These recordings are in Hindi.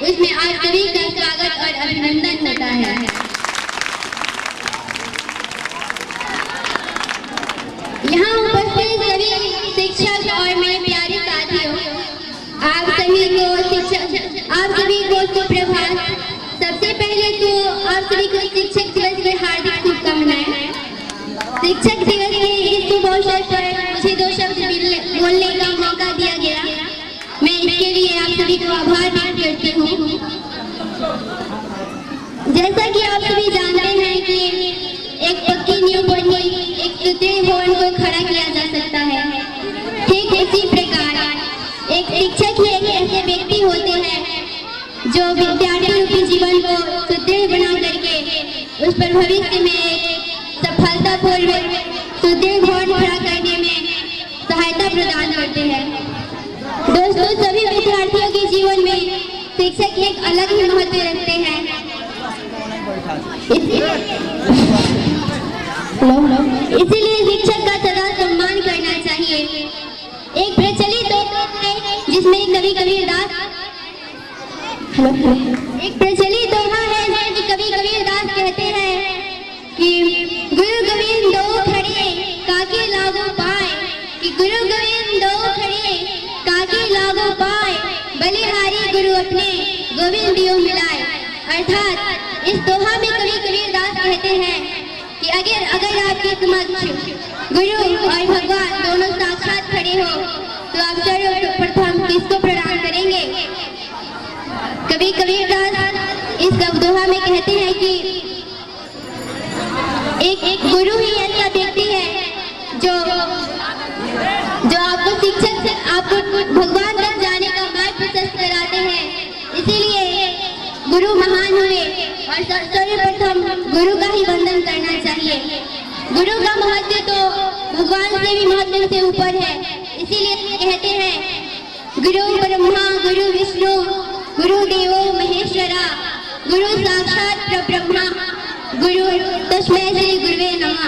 उसमें आप सभी का स्वागत और अभिनंदन होता है। यहाँ उपस्थित सभी शिक्षक और मेरे प्यारे साथियों, आप सभी को सुप्रभात। सबसे पहले तो आप सभी को शिक्षक दिवस की हार्दिक शुभकामनाएं। शिक्षक दिवस के इस शुभ अवसर पर मुझे 2 शब्द बोलने का मौका दिया गया। मैं इसके लिए आप सभी को आभार व्यक्त करती हूँ। जैसा कि आप सभी जानते हैं कि एक पक्की नींव पर ही एक सुदृढ़ भवन को खड़ा किया जा सकता है। ठीक इसी प्रकार एक शिक्षक ही एक ऐसे व्यक्ति होते हैं जो विद्यार्थी रूपी जीवन को सुदृढ़ बना करके उस पर भविष्य में सफलतापूर्वक सुदृढ़ भवन खड़ा करने में सहायता प्रदान करते हैं। दोस्तों, सभी विद्यार्थियों के जीवन में शिक्षक एक अलग ही महत्व रखते हैं। इसीलिए शिक्षक का सदा सम्मान करना चाहिए। एक प्रचलित है जिसमें कभी कबीरदास कभी कबीरदास कहते हैं कि गुरु गोविंद दो खड़े काके लागू पाए, कि गुरु गोविंद दो खड़े काके लागू पाए, बलिहारी गुरु अपने गोविंद दियो मिलाए। अर्थात इस दोहा में कवि कबीरदास कहते हैं कि अगर आपके समक्ष गुरु और भगवान दोनों साक्षात खड़े हो तो आप सर्वप्रथम किसको प्रणाम करेंगे? कवि कबीरदास इस दोहा में कहते हैं कि एक गुरु ही ऐसा व्यक्ति है जो आपको शिक्षक से आपको भगवान तक जाने का मार्ग प्रशस्त कराते हैं। इसीलिए गुरु महान हुए और सर्वप्रथम गुरु का ही वंदन करना चाहिए। गुरु का महत्व तो भगवान से भी महत्व से ऊपर है। इसीलिए कहते हैं गुरु ब्रह्मा गुरु विष्णु गुरु देवो महेश्वरा गुरु साक्षात परब्रह्मा गुरु तस्मै श्री गुरुवे नमः।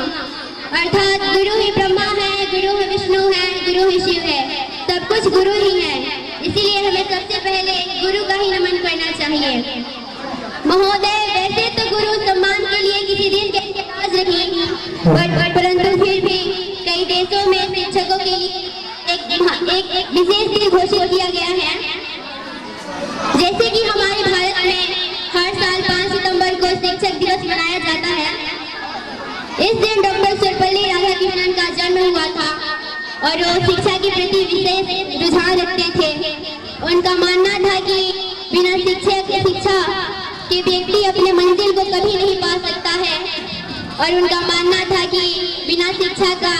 अर्थात गुरु ही ब्रह्मा है, गुरु ही विष्णु है, गुरु ही शिव है, सब कुछ गुरु ही है। इसीलिए हमें सबसे पहले गुरु का ही नमन करना चाहिए। महोदय, वैसे तो गुरु सम्मान के लिए किसी देश के इतिहास रही, परंतु फिर भी कई देशों में शिक्षकों के लिए एक विशेष दिन घोषित किया गया है। जैसे कि हमारे भारत में हर साल 5 सितंबर को शिक्षक दिवस मनाया जाता है। इस दिन डॉक्टर सर्वपल्ली राधाकृष्णन का जन्म हुआ था और वो शिक्षा के प्रति विशेष रुझान रखते थे। उनका मानना था कि बिना शिक्षा के व्यक्ति अपने मंजिल को कभी नहीं पा सकता है और उनका मानना था कि बिना शिक्षा का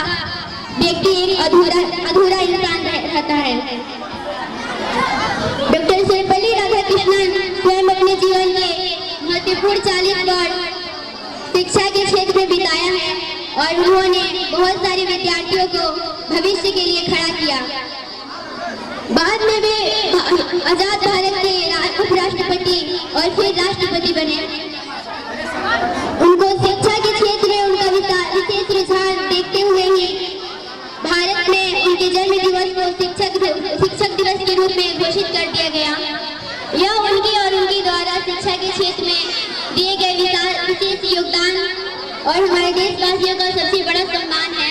व्यक्ति एक अधूरा इंसान रहता है। डॉक्टर सर्वपल्ली राधाकृष्णन स्वयं अपने जीवन के महत्वपूर्ण 40 वर्ष शिक्षा के क्षेत्र में बिताया है और उन्होंने बहुत सारे विद्यार्थियों को भविष्य के लिए खड़ा किया। बाद में वे आजाद भारत के उपराष्ट्रपति और फिर राष्ट्रपति बने। उनको शिक्षा के क्षेत्र में उनका विशेष रुझान देखते हुए ही भारत में उनके जन्म दिवस को शिक्षक दिवस के रूप में घोषित कर दिया गया। यह उनकी और उनके द्वारा शिक्षा के क्षेत्र में दिए गए विशेष योगदान और हमारे देशवासियों का सबसे बड़ा सम्मान है।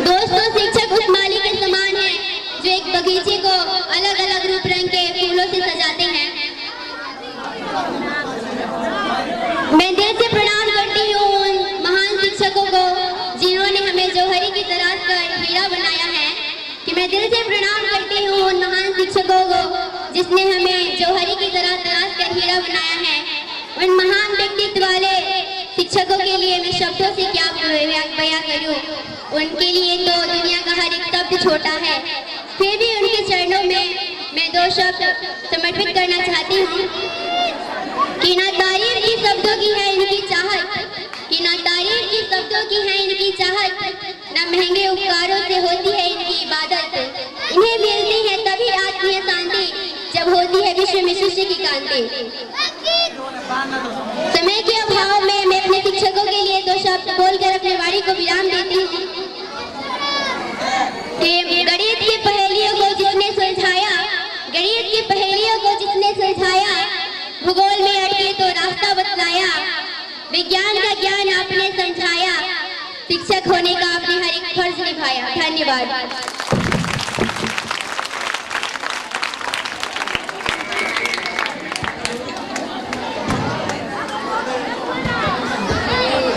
दोस्तों, शिक्षक उस माली के समान है जो एक बगीचे को अलग अलग रूप रंग के फूलों से सजाते हैं। मैं दिल से प्रणाम करती हूँ उन महान शिक्षकों को जिन्होंने हमें जौहरी की तराश कर हीरा बनाया है। कि मैं दिल से प्रणाम करती हूँ उन महान शिक्षकों को जिसने हमें जौहरी की तरह तराश कर हीरा बनाया है। उन महान व्यक्तित्व वाले शिक्षकों के लिए मैं शब्दों से क्या बयां करूं। उनके लिए तो दुनिया का हर एक शब्द छोटा है। फिर भी उनके चरणों में मैं 2 शब्द समर्पित करना चाहती हूँ कि ना तारीफ की शब्दों की है इनकी चाहत, कि ना तारीफ की शब्दों की है इनकी चाहत, ना महंगे उपकारों से होती है इनकी इबादत। इन्हें मिलती है तभी आत्मीय शांति जब होती है विश्व में शिष्य की कांति। समय के अभाव में मैं अपने शिक्षकों के लिए 2 शब्द बोलकर अपने वाणी को विराम देती हूँ। गणित की पहेलियों को जिसने सुलझाया, गणित की पहेलियों भूगोल में अटके तो रास्ता बतलाया, विज्ञान का ज्ञान आपने समझाया, शिक्षक होने का आपने हर एक फर्ज निभाया। धन्यवाद।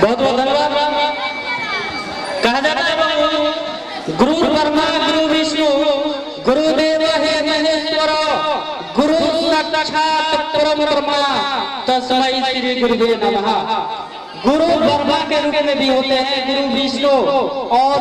बहुत बहुत धन्यवाद। कहा जाता है गुरु ब्रह्मा गुरु विष्णु गुरुदेव है महेश्वर गुरु साक्षात परम ब्रह्मा तस्मै श्री गुरुदेव नमः। गुरु ब्रह्मा के रूप में भी होते हैं गुरु विष्णु और